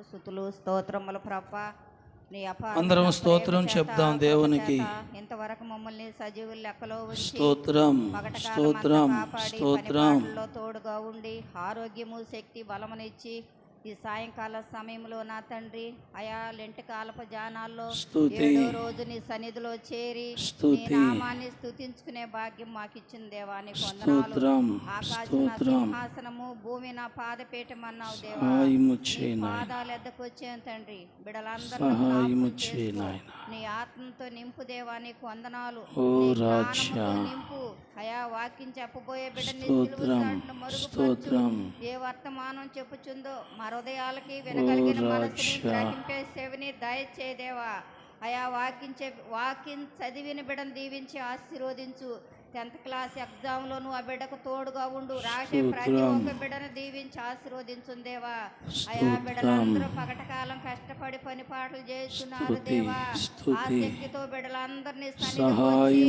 స్తుతులు స్తోత్రములు ప్రభా. నీ అందరం స్తోత్రం చెప్దాం దేవునికి. ఇంతవరకు మమ్మల్ని సజీవుల లెక్కలో ఉంచి స్తోత్రం స్తోత్రం స్తోత్రం తోడుగా ఉండి ఆరోగ్యము శక్తి బలమునిచ్చి ఈ సాయంకాల సమయంలో నా తండ్రి అయా లెంటి కాలప జానాల్లో ఏడో రోజు నీ సన్నిధిలో చేరి నీ నామాన్ని స్తుతించుకునే భాగ్యం మాకు ఇచ్చిన దేవానికి వందనాలు. ఆకాశం సింహాసనము, భూమి నా పాదపీఠం అన్నావు దేవా. పాదాలు ఎద్దకు వచ్చాను తండ్రి. బిడలందరూ నీ ఆత్మతో నింపు దేవానికి వందనాలు. నింపు అయా వాక్యం చెప్పబోయే బిడ్డని మరుగుపరచు. ఏ వర్తమానం చెప్పుచుందో మా హృదయాలకి వినగలిగిన మనసుని గ్రహింపే చెవిని దయచేదేవా. అయా వాక్యం చదివిన బిడ్డను దీవించి ఆశీర్వదించు. 10th క్లాస్ ఎగ్జామ్లోను ఆ బిడ్డకు తోడుగా ఉండు. రాసే ప్రతి ఒక్క బిడ్డను దీవించి ఆశీర్వదించుందేవా. అయా బిడ్డలందరూ పగటకాలం కష్టపడి పని పాటలు చేస్తున్నారు దేవా. ఆ శక్తితో బిడ్డలందరినీ సన్నిధి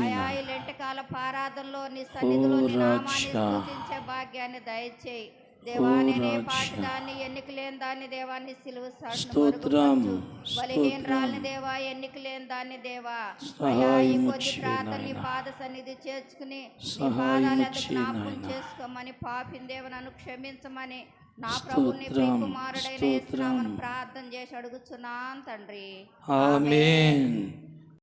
అయా ఈ లెంటకాల పారాధనలో నీ సన్నిధిలో నీ నామాన్ని స్తుతించే భాగ్యాన్ని దయచేయి దేవా. నేనే పాటిదాన్ని, ఎన్నిక లేని దాన్ని దేవాన్ని సిలువ బలహీనరాల్ని దేవా, ఎన్నిక లేని దాన్ని దేవా. అయ్యా ఈ కొద్ది ప్రార్థన నీ పాద సన్నిధి చేర్చుకుని నీ పాదాలు జ్ఞాపకం చేసుకోమని, పాపిన దేవ నన్ను క్షమించమని నా ప్రభుని కుమారుడైన యేసునామమున ప్రార్థన చేసి అడుగుచున్నాను తండ్రి. ఆమేన్.